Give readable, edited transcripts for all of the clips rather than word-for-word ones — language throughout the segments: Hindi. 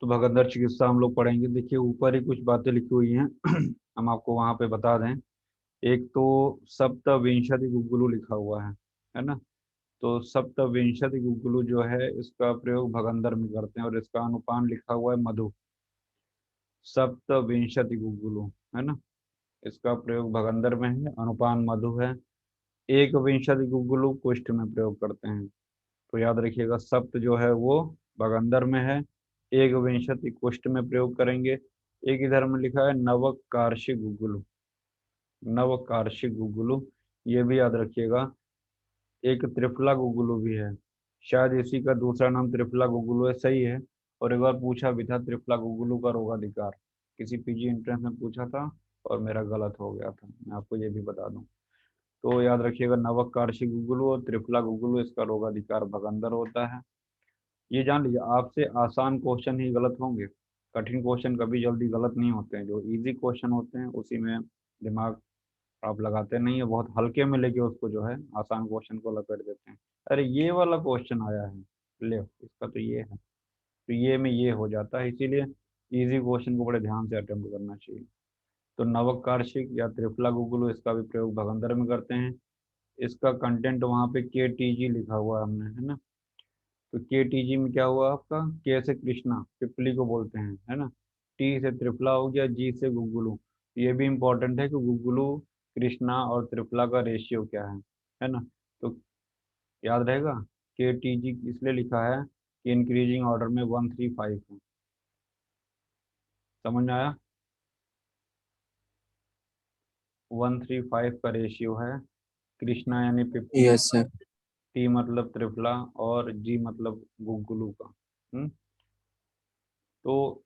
तो भगंदर चिकित्सा हम लोग पढ़ेंगे। देखिए ऊपर ही कुछ बातें लिखी हुई हैं हम आपको वहां पे बता दें। एक तो सप्तविंशति गुग्गुलु लिखा हुआ है ना। तो सप्तविंशति गुग्गुलु जो है इसका प्रयोग भगंदर में करते हैं, और इसका अनुपान लिखा हुआ है मधु। सप्तविंशति गुग्गुलु, है ना, इसका प्रयोग भगंदर में है, अनुपान मधु है। एक विंशति गुग्गुलु कुष्ठ में प्रयोग करते हैं। तो याद रखिएगा, सप्त जो है वो भगंदर में है, एक विंशति कुष्ठ में प्रयोग करेंगे। एक इधर में लिखा है नवकार्षिक गुग्गुलु, नवकार्षिक गुग्गुलु, ये भी याद रखिएगा। एक त्रिफला गुग्गुलु भी है, शायद इसी का दूसरा नाम त्रिफला गुग्गुलु है, सही है। और एक बार पूछा भी था त्रिफला गुग्गुलु का रोगाधिकार, किसी पीजी एंट्रेंस में पूछा था और मेरा गलत हो गया था, मैं आपको ये भी बता दूं। तो याद रखिएगा, नवक कार्शिक गुगुलु और त्रिफला गुगुलु इसका रोगाधिकार भगंदर होता है। ये जान लीजिए, आपसे आसान क्वेश्चन ही गलत होंगे, कठिन क्वेश्चन कभी जल्दी गलत नहीं होते हैं। जो इजी क्वेश्चन होते हैं उसी में दिमाग आप लगाते नहीं है, बहुत हल्के में लेके उसको जो है आसान क्वेश्चन को लपेट देते हैं। अरे ये वाला क्वेश्चन आया है, ले इसका तो ये है, तो ये में ये हो जाता है, इसीलिए इजी क्वेश्चन को बड़े ध्यान से अटेम्प्ट करना चाहिए। तो नवक कार्शिक या त्रिफला गुगुलु इसका भी प्रयोग भगंदर में करते हैं। इसका कंटेंट वहां पे के टी जी लिखा हुआ है हमने, है ना। तो के टी जी में क्या हुआ आपका, के से कृष्णा, पिपली को बोलते हैं, है ना। टी से त्रिफला हो गया, जी से गुगुलू। ये भी इंपॉर्टेंट है कि गुगुलू, कृष्णा और त्रिफला का रेशियो क्या है ना। तो याद रहेगा, के टी जी इसलिए लिखा है कि इंक्रीजिंग ऑर्डर में 135 है। समझ में आया, 135 का रेशियो है। कृष्णा यानी पिपली, यस सर। टी मतलब त्रिफला, और जी मतलब गुगुलू का। तो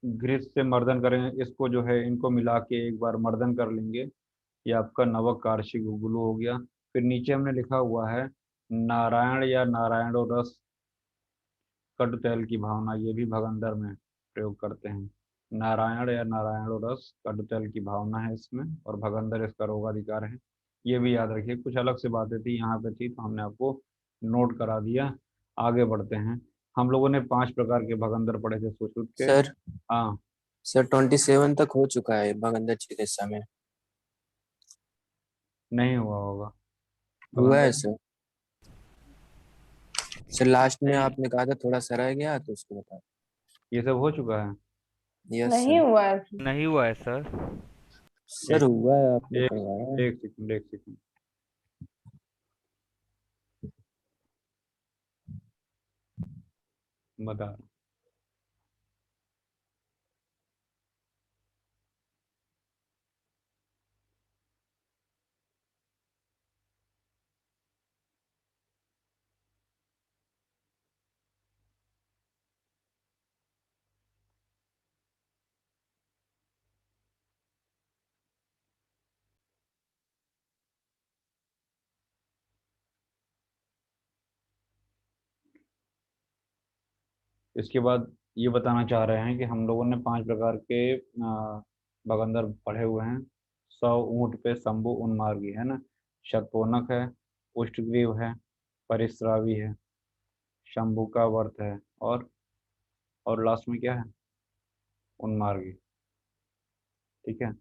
घृत से मर्दन करेंगे इसको, जो है इनको मिला के एक बार मर्दन कर लेंगे, ये आपका नवक कार्शिक गुगुलु हो गया। फिर नीचे हमने लिखा हुआ है नारायण या नारायणो रस कटुतैल की भावना, ये भी भगंदर में प्रयोग करते हैं। नारायण या नारायणो रस कटुतैल की भावना है इसमें, और भगंदर इसका रोगाधिकार है। ये भी याद रखिए, कुछ अलग से बातें थी यहाँ पे थी तो हमने आपको नोट करा दिया। आगे बढ़ते हैं। हम लोगों ने 5 प्रकार के भगंदर पढ़े थे सुश्रुत के। सर हाँ, सर 27 तक हो चुका है भगंदर चिकित्सा में। नहीं हुआ होगा हुआ है भगंदर। सर। सर लास्ट में आपने कहा था थोड़ा सा रह गया तो उसको बता। ये सब हो चुका है। यस नहीं सर। हुआ है। नहीं हुआ है सर। सर एक हुआ है, आपने एक करवाया है। एक सेकंड, एक सेकंड, बता रहा हूँ। इसके बाद ये बताना चाह रहे हैं कि हम लोगों ने 5 प्रकार के भगंदर पढ़े हुए हैं। 100 ऊंट पे शंभु उन्मार्गी, है ना। शतोनक है, उष्टग्रीव है, परिस्रावी है, शंभु का वर्त है, और लास्ट में क्या है, उन्मार्गी। ठीक है।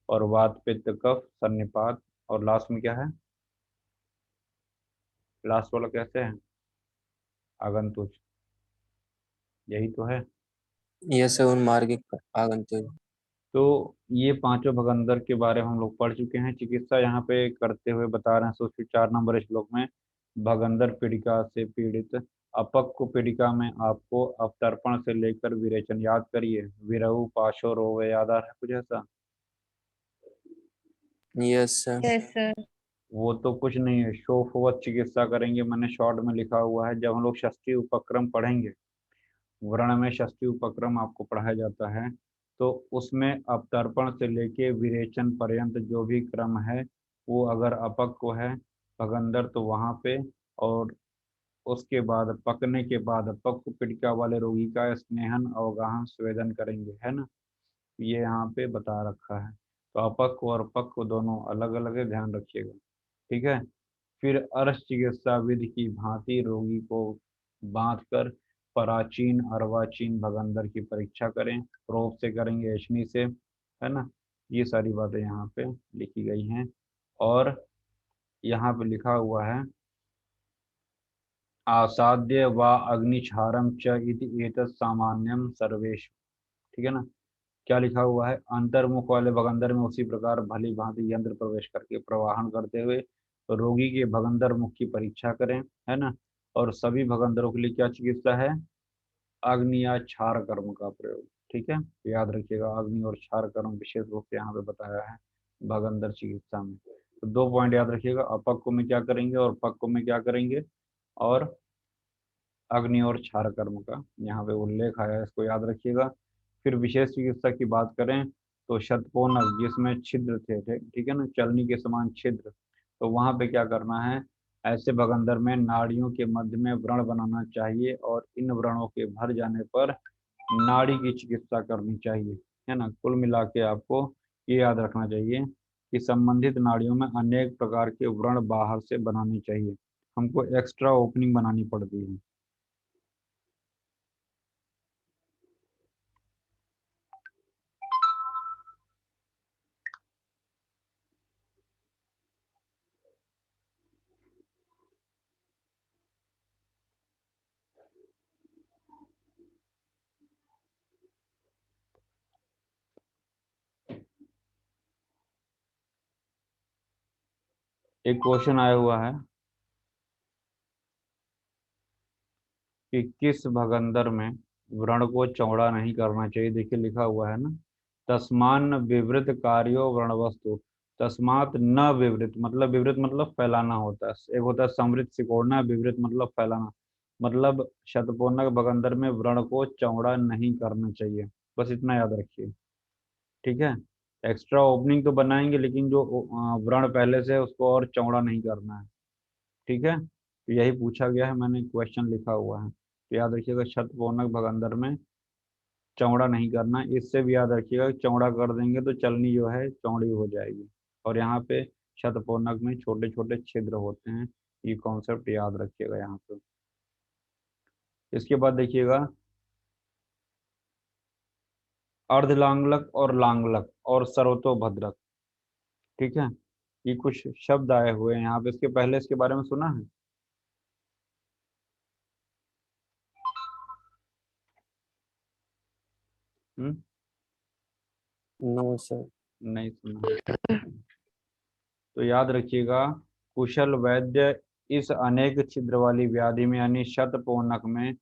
और वात पित्त कफ सन्निपात, और लास्ट में क्या है, लास्ट वाला कैसे है, आगंतुक, यही तो है। यस सर, उन मार्गिक आगंतुक। तो ये पांचों भगंदर के बारे में हम लोग पढ़ चुके हैं। चिकित्सा यहाँ पे करते हुए बता रहे हैं, सोचिए 4 नंबर श्लोक में, भगंदर पीड़िका से पीड़ित अपक्व पीड़िका में आपको अवतर्पण से लेकर विरेचन, याद करिए, विरहु पाशो रोग याद आ रहा है कुछ ऐसा। Yes sir. Yes sir. वो तो कुछ नहीं है, शोफवत चिकित्सा करेंगे, मैंने शॉर्ट में लिखा हुआ है। जब हम लोग षष्ठी उपक्रम पढ़ेंगे, वर्ण में षष्ठी उपक्रम आपको पढ़ाया जाता है, तो उसमें अवतर्पण से लेके विरेचन पर्यंत जो भी क्रम है, वो अगर अपक्व है भगंदर तो वहां पे, और उसके बाद पकने के बाद पक्व पीड़िका वाले रोगी का स्नेहन अवगाहन स्वेदन करेंगे, है ना। ये यहाँ पे बता रखा है। तो अपक्व और पक्व दोनों अलग अलग है, ध्यान रखिएगा। ठीक है। फिर अर्श चिकित्सा विधि की भांति रोगी को बांध कर प्राचीन अर्वाचीन भगंदर की परीक्षा करें, प्रोब से करेंगे, एचनी से, है ना। ये सारी बातें यहाँ पे लिखी गई हैं। और यहाँ पे लिखा हुआ है आसाद्य व अग्निछारम च इति एतत् सामान्यम सर्वेश। ठीक है ना। क्या लिखा हुआ है, अंतर्मुख वाले भगंदर में उसी प्रकार भली भांति यंत्र प्रवेश करके प्रवाहन करते हुए रोगी के भगंदर मुख की परीक्षा करें, है ना। और सभी भगंदरों के लिए क्या चिकित्सा है, अग्नि या क्षार कर्म का प्रयोग। ठीक है, याद रखिएगा, अग्नि और क्षार कर्म विशेष रूप से यहाँ पे बताया है भगंदर चिकित्सा में। तो 2 पॉइंट याद रखिएगा, अपक्व में क्या करेंगे और पक्व में क्या करेंगे, और अग्नि और क्षार कर्म का यहाँ पे उल्लेख आया है, इसको याद रखिएगा। फिर विशेष चिकित्सा की बात करें तो शतकोनक जिसमें छिद्र थे, ठीक है ना, चलनी के समान छिद्र, तो वहां पे क्या करना है, ऐसे भगंदर में नाड़ियों के मध्य में व्रण बनाना चाहिए और इन व्रणों के भर जाने पर नाड़ी की चिकित्सा करनी चाहिए, है ना। कुल मिला के आपको ये याद रखना चाहिए कि संबंधित नाड़ियों में अनेक प्रकार के व्रण बाहर से बनाने चाहिए, हमको एक्स्ट्रा ओपनिंग बनानी पड़ती है। एक क्वेश्चन आया हुआ है कि किस भगंदर में व्रण को चौड़ा नहीं करना चाहिए। देखिए लिखा हुआ है ना, तस्मान विवृत कार्यो व्रण वस्तु। तस्मात न विवृत मतलब, विवृत मतलब फैलाना होता है, एक होता है समृद्ध सिकोड़ना, विवृत मतलब फैलाना। मतलब शतकोनक भगंदर में व्रण को चौड़ा नहीं करना चाहिए, बस इतना याद रखिए। ठीक है, एक्स्ट्रा ओपनिंग तो बनाएंगे लेकिन जो व्रण पहले से है उसको और चौड़ा नहीं करना है। ठीक है, तो यही पूछा गया है, मैंने क्वेश्चन लिखा हुआ है, तो याद रखिएगा शतकोणक भगंदर में चौड़ा नहीं करना। इससे भी याद रखिएगा कि चौड़ा कर देंगे तो चलनी जो है चौड़ी हो जाएगी, और यहाँ पे शतकोणक में छोटे छोटे छिद्र होते हैं, ये कॉन्सेप्ट याद रखिएगा यहाँ पे। इसके बाद देखिएगा अर्धलांगलक और लांगलक और सर्वतोभद्रक। ठीक है, ये कुछ शब्द आए हुए हैं यहाँ पे, इसके पहले इसके बारे में सुना है? हम्म, नो सर। नहीं सुना। तो याद रखिएगा, कुशल वैद्य इस अनेक छिद्र वाली व्याधि में यानी शतपोनक में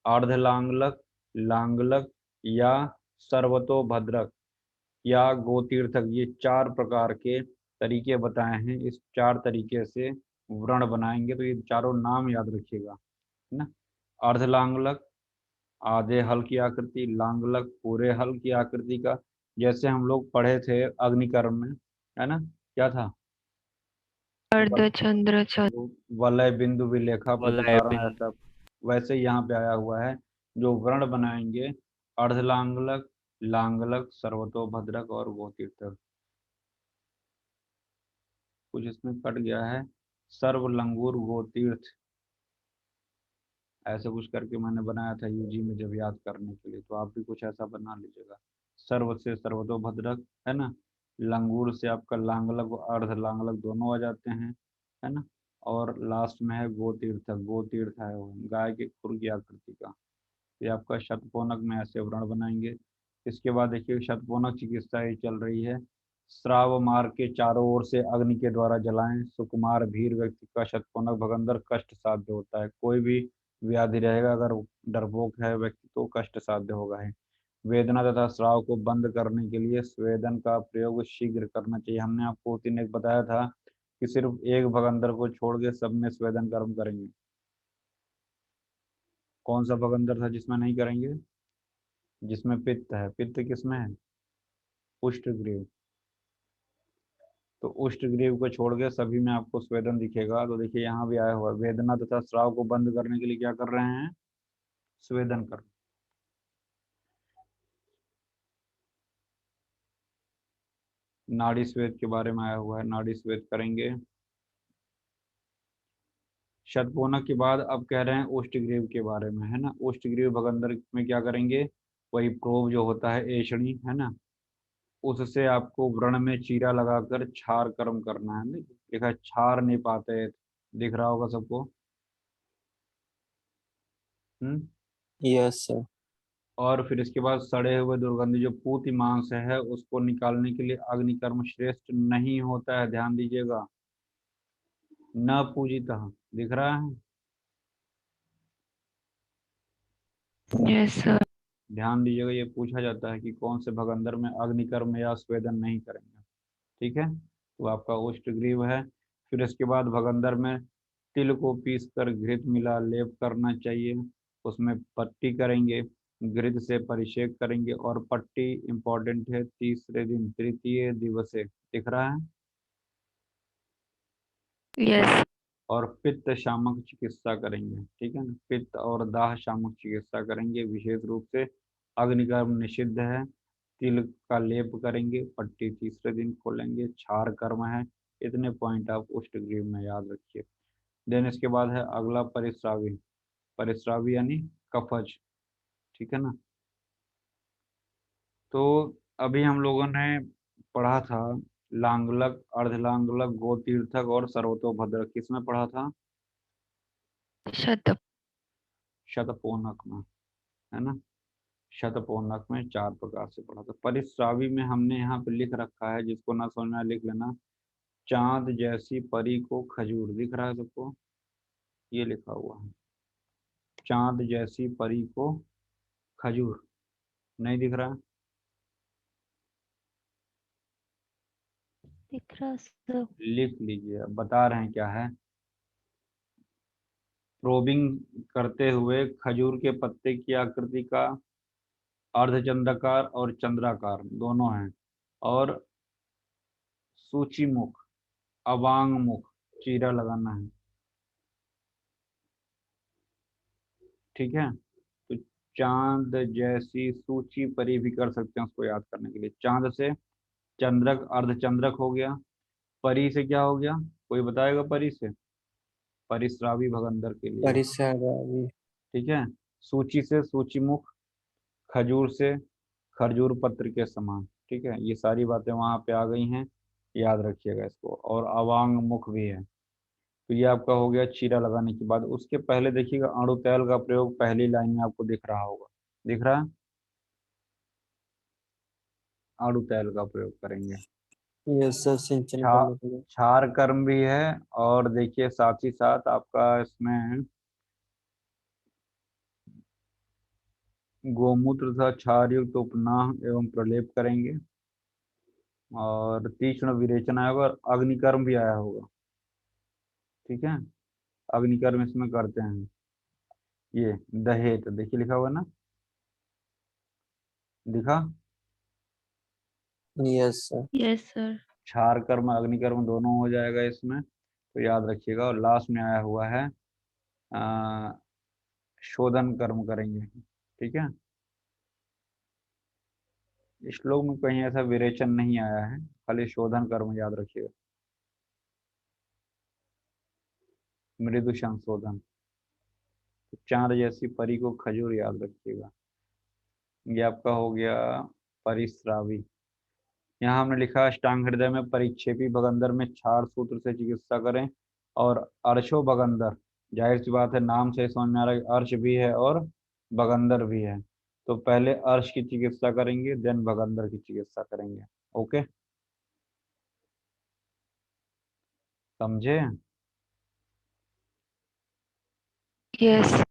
अर्धलांगलक, लांगलक या सर्वतोभद्रक या गोतीर्थक, ये 4 प्रकार के तरीके बताए हैं। इस 4 तरीके से व्रण बनाएंगे, तो ये चारों नाम याद रखिएगा, है ना। अर्धलांगलक आधे हल की आकृति, लांगलक पूरे हल की आकृति का, जैसे हम लोग पढ़े थे अग्निकर्म में, है ना, क्या था, अर्धचंद्र वलय बिंदु विलेखा वलय प्रतिधारण बिंदु। ऐसा, वैसे यहाँ पे आया हुआ है। जो वर्ण बनाएंगे अर्धलांगलक, लांगलक, सर्वतोभद्रक और गोतीर्थक। कुछ इसमें कट गया है, सर्वलंगूर गोतीर्थ, ऐसे कुछ करके मैंने बनाया था यूजी में जब याद करने के लिए, तो आप भी कुछ ऐसा बना लीजिएगा। सर्व से सर्वतोभद्रक, है ना। लंगूर से आपका लांगलक और अर्ध लांगलक दोनों आ जाते हैं, है ना। और लास्ट में है गोतीर्थक, गोतीर्थ है वो गाय के खुर की आकृति का। ये आपका शतकोनक में ऐसे व्रण बनाएंगे। इसके बाद देखिए शतकोनक चिकित्सा ये चल रही है, श्राव मार्ग के चारों ओर से अग्नि के द्वारा जलाएं। सुकुमार भीर व्यक्ति का शतकोनक भगंदर कष्ट साध्य होता है, कोई भी व्याधि रहेगा अगर डरपोक है व्यक्ति तो कष्ट साध्य होगा ही। वेदना तथा श्राव को बंद करने के लिए स्वेदन का प्रयोग शीघ्र करना चाहिए। हमने आपको उस दिन एक बताया था कि सिर्फ एक भगंदर को छोड़ के सब में स्वेदन कर्म करेंगे। कौन सा भगंदर था जिसमें नहीं करेंगे? जिसमें पित्त है। पित्त किसमें है? उष्टग्रीव। तो उष्टग्रीव को छोड़ के सभी में आपको स्वेदन दिखेगा। तो देखिए यहाँ भी आया हुआ है, वेदना तथा स्राव को बंद करने के लिए क्या कर रहे हैं, स्वेदन कर। नाड़ी स्वेद के बारे में आया हुआ है, नाड़ी स्वेद करेंगे। शतपूर्णक के बाद अब कह रहे हैं ओष्ठग्रीव के बारे में, है ना। ओष्ठग्रीव भगंदर में क्या करेंगे, वही प्रोब जो होता है एषणी, है ना, उससे आपको व्रण में चीरा लगाकर क्षार कर्म करना है। लिखा है क्षार निपाते, दिख रहा होगा सबको। हम्म। Yes sir. और फिर इसके बाद सड़े हुए दुर्गंधी जो पूति मांस है उसको निकालने के लिए अग्निकर्म श्रेष्ठ नहीं होता है, ध्यान दीजिएगा। न पूजिता, दिख रहा है। Yes sir. ध्यान दीजिएगा, ये पूछा जाता है कि कौन से भगंदर में अग्निकर्म या स्वेदन नहीं करेंगे। ठीक है, तो आपका ओष्ठग्रीव है। फिर इसके बाद भगंदर में तिल को पीस कर घृत मिला लेप करना चाहिए, उसमें पट्टी करेंगे, घृत से परिषेक करेंगे, और पट्टी इंपॉर्टेंट है तीसरे दिन तृतीय दिवसे, दिख रहा है। यस। और पित्त शामक चिकित्सा करेंगे, ठीक है ना, पित्त और दाह शामक चिकित्सा करेंगे। विशेष रूप से अग्निकर्म निषिद्ध है। तिल का लेप करेंगे, पट्टी तीसरे दिन खोलेंगे, क्षार कर्म है। इतने पॉइंट आप उष्टग्रीव में याद रखिए। देन इसके बाद है अगला परिस्रावी। परिस्रावी यानी कफज, ठीक है ना। तो अभी हम लोगों ने पढ़ा था लांगलक, अर्धलांगलक, गोतीर्थक और सर्वतोभद्र, किसमें पढ़ा था, शत। शतपोनक में, है ना। शतपोनक में 4 प्रकार से पढ़ा था। परिस्रावी में हमने यहाँ पे लिख रखा है, जिसको ना समझ में आए लिख लेना, चांद जैसी परी को खजूर, दिख रहा है सबको, ये लिखा हुआ है, चांद जैसी परी को खजूर, नहीं दिख रहा। दिख रहा सर। लिख लीजिए, अब बता रहे हैं क्या है। प्रोबिंग करते हुए खजूर के पत्ते की आकृति का अर्धचंद्राकार और चंद्राकार दोनों हैं, और सूची मुख, अवांग मुख चीरा लगाना है, ठीक है। तो चांद जैसी सूची परी भी कर सकते हैं उसको याद करने के लिए। चांद से चंद्रक, अर्धचंद्रक हो गया। परी से क्या हो गया, कोई बताएगा परी से, परिस्रावी भगंदर के लिए, परिसरावी। ठीक है। सूची से सूचीमुख, खजूर से खरजूर पत्र के समान, ठीक है। ये सारी बातें वहां पे आ गई हैं, याद रखिएगा इसको। और अवांग मुख भी है। तो ये आपका हो गया चीरा लगाने के बाद। उसके पहले देखिएगा अणु तैल का प्रयोग पहली लाइन में आपको दिख रहा होगा, दिख रहा है, अणु तैल का प्रयोग करेंगे। यस सर, सिंचन छा करने के लिए। क्षार कर्म भी है, और देखिए साथ ही साथ आपका इसमें गोमूत्र तथा क्षार युक्त उपनाह एवं प्रलेप करेंगे, और तीक्ष्ण विरेचन आएगा, और अग्निकर्म भी आया होगा, ठीक है। अग्निकर्म इसमें करते हैं। ये दहेत देखिए लिखा हुआ है ना, दिखा। Yes sir. Yes sir. क्षार कर्म अग्निकर्म दोनों हो जाएगा इसमें, तो याद रखिएगा। और लास्ट में आया हुआ है आ, शोधन कर्म करेंगे, ठीक है। इस श्लोक में कहीं ऐसा विरेचन नहीं आया है, खाली शोधन कर्म याद रखिएगा, मृदु संशोधन। तो चांद जैसी परी को खजूर याद रखिएगा। ये आपका हो गया परिस्रावी। यहाँ हमने लिखा अष्टांग हृदय में परिक्षेपी भगंदर में क्षार सूत्र से चिकित्सा करें, और अर्शो भगंदर, जाहिर सी बात है नाम से समझ में आ रहा है अर्श भी है और भगंदर भी है। तो पहले अर्श की चिकित्सा करेंगे, देन भगंदर की चिकित्सा करेंगे। ओके, समझे। यस।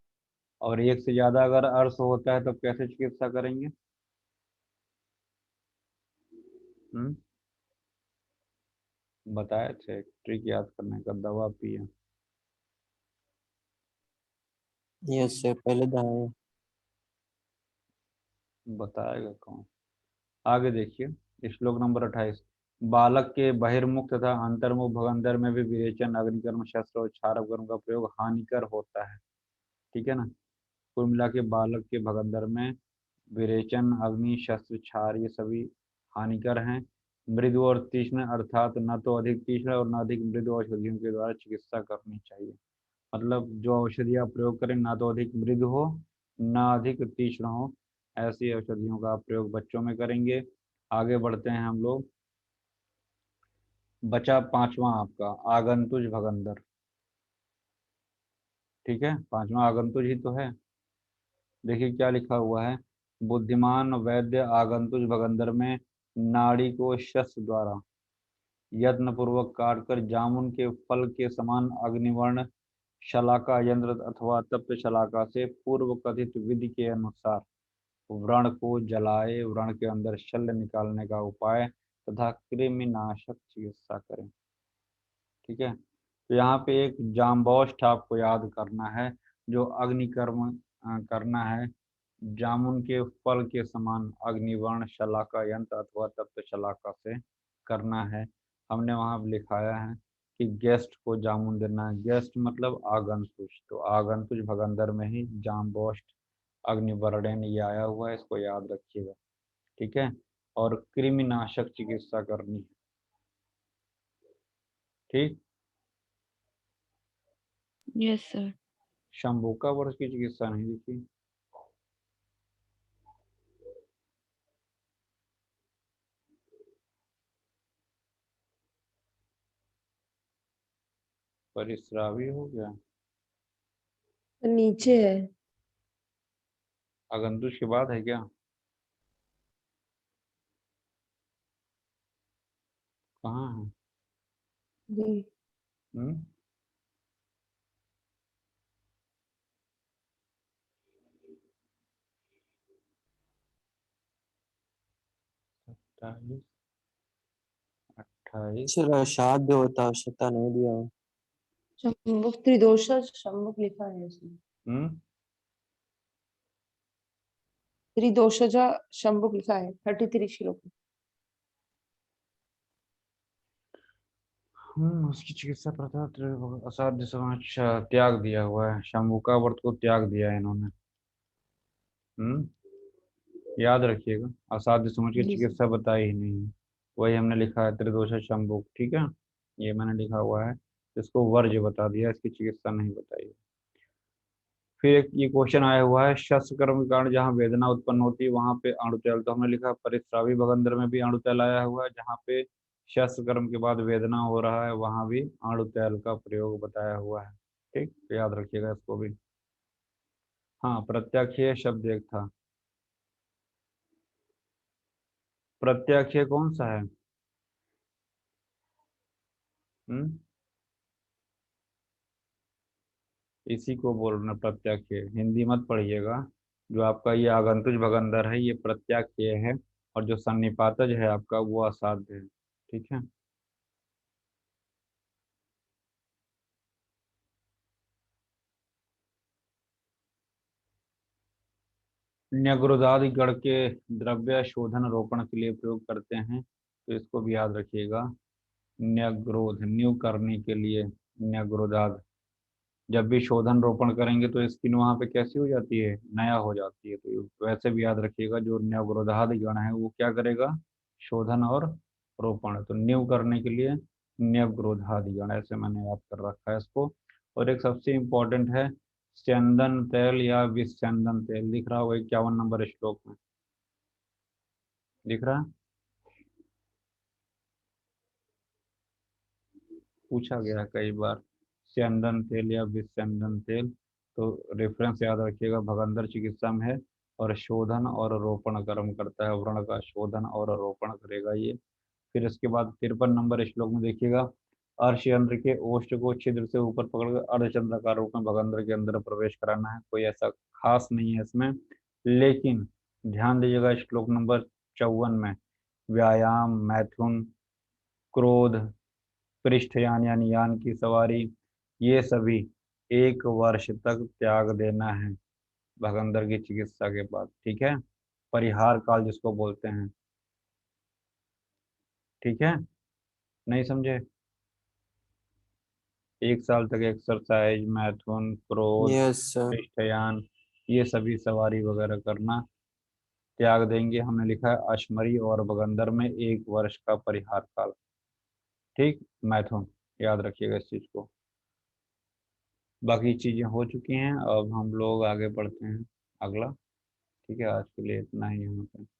और एक से ज्यादा अगर अर्श होता है तो कैसे चिकित्सा करेंगे। हम्म, बताए थे ट्रिक याद करने का, दवा पिए। यस सर, पहले दाएं। बताएगा कौन। आगे देखिए श्लोक नंबर 28। बालक के बहिर्मुख तथा अंतर्मुख भगंदर में भी विरेचन, अग्निकर्म, शस्त्र और क्षारक कर्म का प्रयोग हानिकर होता है, ठीक है ना। कुल मिला के बालक के भगंदर में विरेचन, अग्नि, शस्त्र, क्षार ये सभी हानिकर हैं। मृदु और तीक्ष्ण, अर्थात न तो अधिक तीक्ष्ण और न अधिक मृदु औषधियों के द्वारा चिकित्सा करनी चाहिए। मतलब जो औषधि आप प्रयोग करें ना तो अधिक मृदु हो ना अधिक तीक्ष्ण हो, ऐसी औषधियों का आप प्रयोग बच्चों में करेंगे। आगे बढ़ते हैं हम लोग। बचा पांचवा आपका आगंतुज भगंदर। ठीक है, पांचवा आगंतुज ही तो है। देखिए क्या लिखा हुआ है। बुद्धिमान वैद्य आगंतुज भगंदर में नाड़ी को शस्त्र द्वारा यत्न पूर्वक काट कर जामुन के फल के समान अग्निवर्ण शलाका यंत्र अथवा तप्त शलाका से पूर्व कथित विधि के अनुसार व्रण को जलाए, व्रण के अंदर शल्य निकालने का उपाय तथा कृमिनाशक चिकित्सा करें। ठीक है, तो यहाँ पे एक जाम्बौष्ठ आपको याद करना है, जो अग्निकर्म करना है। जामुन के फल के समान अग्निवर्ण शलाका यंत्र अथवा तप्त शलाका से करना है। हमने वहां लिखाया है कि गेस्ट को जामुन देना है। गेस्ट मतलब आगंतुज, तो आगंतुज भगंदर में ही जाम्बौष्ठ अग्निवर्णन ये आया हुआ है, इसको याद रखिएगा। ठीक है, और कृमिनाशक चिकित्सा करनी है। ठीक। Yes, sir. शंभू का वर्ष की चिकित्सा नहीं लिखी। परिस्रावी हो गया। नीचे है। आगंतुज के बाद है क्या? कहाँ है? जी। हम्म, 27, 28। चलो साध्य होता आवश्यकता नहीं दिया हो। शंभुक त्रिदोषा शंभुक लिखा है इसमें। हम्म, त्रिदोषजा शंभुक लिखा है 33 श्लोक में। उसकी चिकित्सा प्रथा असाध्य समाज त्याग दिया हुआ है। शंभू का व्रत को त्याग दिया है इन्होंने। याद रखिएगा, असाध्य समाज की जी सर। चिकित्सा बताई ही नहीं है। वही हमने लिखा है त्रिदोष शंभू। ठीक है, ये मैंने लिखा हुआ है। इसको वर्ज्य बता दिया, इसकी चिकित्सा नहीं बताई है। फिर एक ये क्वेश्चन आया हुआ है, शस्त्र कर्म के कारण जहाँ वेदना उत्पन्न होती है वहां पे अणुतैल, तो हमने लिखा परिस्रावी भगंदर में भी अणुतैल आया हुआ है। जहाँ पे शस्त्र कर्म के बाद वेदना हो रहा है वहां भी अणुतैल का प्रयोग बताया हुआ है। ठीक, तो याद रखिएगा इसको भी। हाँ, प्रत्याख्य शब्द एक था। प्रत्याख्य कौन सा है? हम्म, इसी को बोलना प्रत्याख्य। हिंदी मत पढ़िएगा। जो आपका ये आगंतुज भगंदर है ये प्रत्याख्य है, और जो सन्निपातज है आपका वो असाध्य है। ठीक है। न्यग्रोधादि गण के द्रव्य शोधन रोपण के लिए प्रयोग करते हैं, तो इसको भी याद रखिएगा। न्यग्रोध न्यू करने के लिए न्यग्रोधाद। जब भी शोधन रोपण करेंगे तो स्किन वहां पे कैसी हो जाती है, नया हो जाती है। तो वैसे भी याद रखिएगा, जो न्यग्रोधादि गण है वो क्या करेगा, शोधन और रोपण। तो न्यू करने के लिए न्यग्रोधादि गण, ऐसे मैंने याद कर रखा है इसको। और एक सबसे इम्पोर्टेंट है चंदन तेल या विस्चंदन तेल, दिख रहा होगा 51 नंबर श्लोक में। दिख रहा है? पूछा गया कई बार चंदन तेल या विस्चंदन तेल। तो रेफरेंस याद रखिएगा, भगंदर चिकित्सा में है। और शोधन और रोपण कर्म करता है, व्रण का शोधन और रोपण करेगा ये। फिर इसके बाद 53 नंबर श्लोक में देखिएगा, अर्धचंद्र के ओष्ठ को छिद्र से ऊपर पकड़कर अर्धचंद्राकार रूप में भगंदर के अंदर प्रवेश कराना है। कोई ऐसा खास नहीं है इसमें, लेकिन ध्यान दीजिएगा श्लोक नंबर 54 में व्यायाम, मैथुन, क्रोध, पृष्ठयान यानी यान की सवारी, ये सभी 1 वर्ष तक त्याग देना है भगंदर की चिकित्सा के बाद। ठीक है, परिहार काल जिसको बोलते हैं। ठीक है, नहीं समझे? 1 साल तक एक्सरसाइज, मैथुन, क्रोध, यस सर। पृष्ठयान, ये सभी सवारी वगैरह करना त्याग देंगे। हमने लिखा है अश्मरी और भगंदर में 1 वर्ष का परिहार काल। ठीक, मैथुन याद रखिएगा इस चीज को। बाकी चीजें हो चुकी हैं, अब हम लोग आगे बढ़ते हैं अगला। ठीक है, आज के लिए इतना ही यहाँ पे।